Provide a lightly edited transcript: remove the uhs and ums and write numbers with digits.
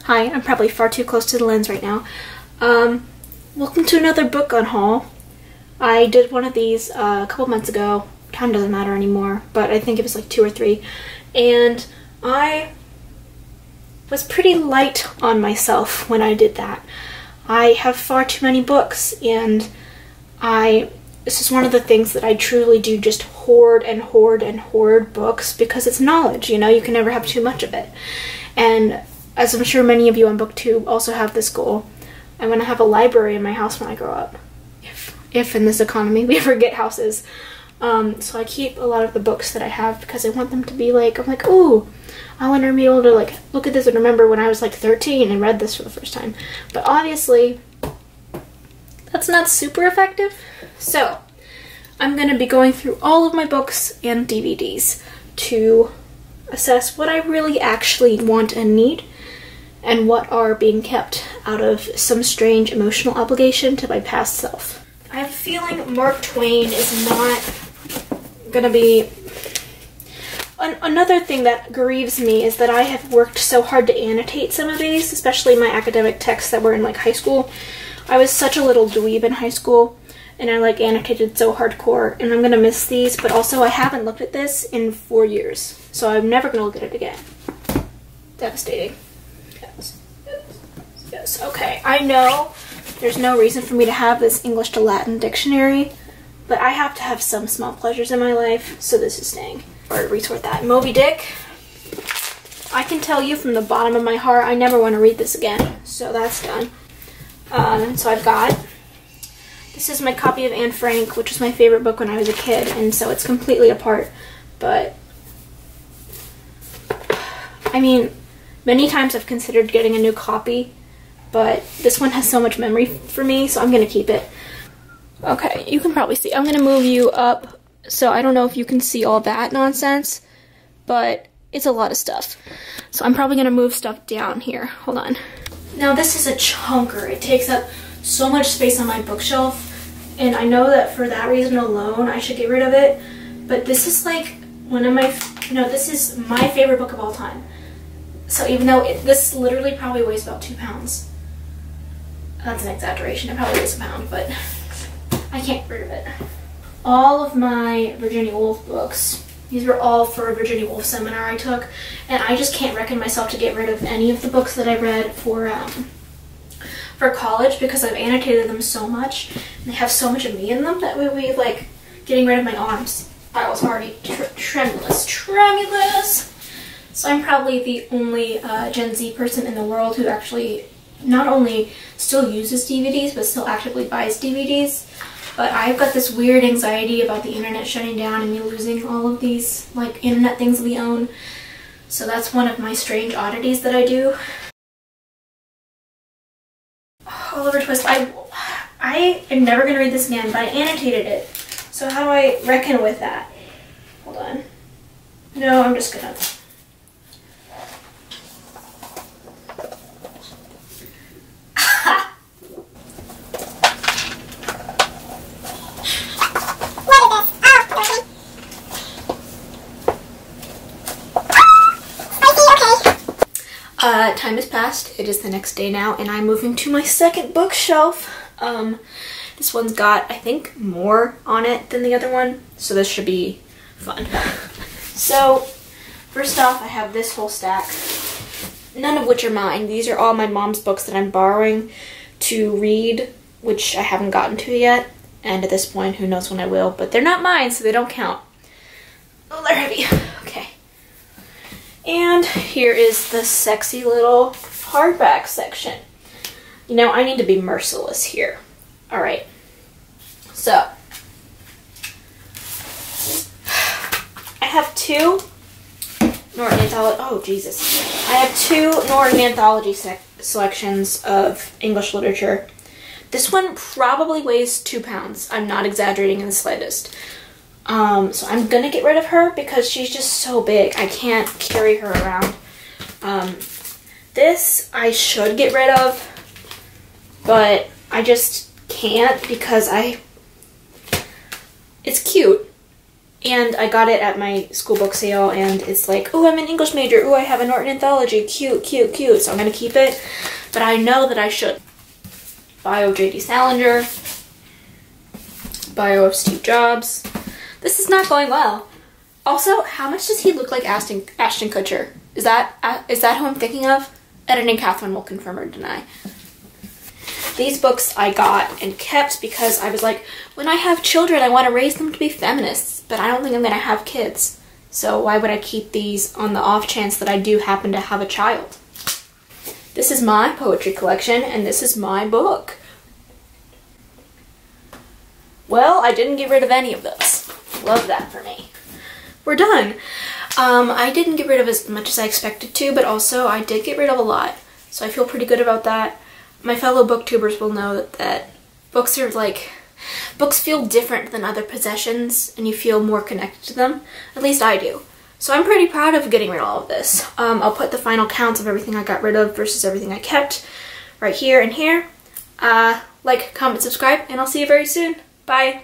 Hi, I'm probably far too close to the lens right now. Welcome to another book on haul. I did one of these a couple months ago. Time doesn't matter anymore, but I think it was like 2 or 3. And I was pretty light on myself when I did that. I have far too many books, and this is one of the things that I truly do, just hoard and hoard and hoard books, because it's knowledge, you know, you can never have too much of it. And as I'm sure many of you on BookTube also have this goal, I want to have a library in my house when I grow up. If in this economy we ever get houses. So I keep a lot of the books that I have because I want them to be like, I'm like, ooh, I want to be able to like look at this and remember when I was like 13 and read this for the first time. But obviously, that's not super effective. So I'm going to be going through all of my books and DVDs to assess what I really actually want and need, and what are being kept out of some strange emotional obligation to my past self. I have a feeling Mark Twain is not gonna be... Another thing that grieves me is that I have worked so hard to annotate some of these, especially my academic texts that were in like high school. I was such a little dweeb in high school, and I like annotated so hardcore, and I'm gonna miss these, but also I haven't looked at this in 4 years, so I'm never gonna look at it again. Devastating. Yes, okay. I know there's no reason for me to have this English to Latin dictionary, but I have to have some small pleasures in my life, so this is staying. Or resort that. Moby Dick. I can tell you from the bottom of my heart, I never want to read this again, so that's done. So I've got, this is my copy of Anne Frank, which was my favorite book when I was a kid, and so it's completely apart, but I mean, many times I've considered getting a new copy, but this one has so much memory for me, so I'm going to keep it. Okay, you can probably see. I'm going to move you up, so I don't know if you can see all that nonsense, but it's a lot of stuff. So I'm probably going to move stuff down here. Hold on. Now this is a chunker. It takes up so much space on my bookshelf, and I know that for that reason alone I should get rid of it, but this is like one of my, this is my favorite book of all time. So even though this literally probably weighs about 2 pounds. That's an exaggeration, it probably weighs a pound, but I can't get rid of it. All of my Virginia Woolf books, these were all for a Virginia Woolf seminar I took, and I just can't reckon myself to get rid of any of the books that I read for college, because I've annotated them so much, and they have so much of me in them that would be like getting rid of my arms. I was already tremulous. So I'm probably the only Gen Z person in the world who actually not only still uses DVDs, but still actively buys DVDs. But I've got this weird anxiety about the internet shutting down and me losing all of these like internet things we own. So that's one of my strange oddities that I do. Oliver Twist. I am never going to read this again, but I annotated it. So how do I reckon with that? Hold on. No, I'm just gonna... Time has passed. It is the next day now, and I'm moving to my second bookshelf. This one's got, I think, more on it than the other one, so this should be fun. So, first off, I have this whole stack, none of which are mine. These are all my mom's books that I'm borrowing to read, which I haven't gotten to yet, and at this point, who knows when I will, but they're not mine, so they don't count. Oh, they're heavy. Okay. And here is the sexy little hardback section. You know, I need to be merciless here. Alright. So, I have two Norton Anthology... Oh, Jesus. I have two Norton Anthology selections of English literature. This one probably weighs 2 pounds. I'm not exaggerating in the slightest. So I'm gonna get rid of her because she's just so big. I can't carry her around. This I should get rid of, but I just can't because it's cute. And I got it at my school book sale, and it's like, oh, I'm an English major. Oh, I have a Norton anthology. Cute, cute, cute. So I'm going to keep it. But I know that I should. Bio of J.D. Salinger. Bio of Steve Jobs. This is not going well. Also, how much does he look like Ashton Kutcher? Is that who I'm thinking of? Editing Catherine will confirm or deny. These books I got and kept because I was like, when I have children, I want to raise them to be feminists, but I don't think I'm going to have kids. So why would I keep these on the off chance that I do happen to have a child? This is my poetry collection, and this is my book. Well, I didn't get rid of any of those. Love that for me. We're done. I didn't get rid of as much as I expected to, but also I did get rid of a lot. So I feel pretty good about that. My fellow booktubers will know that books are like, books feel different than other possessions, and you feel more connected to them. At least I do. So I'm pretty proud of getting rid of all of this. I'll put the final counts of everything I got rid of versus everything I kept right here and here. Like, comment, subscribe, and I'll see you very soon. Bye.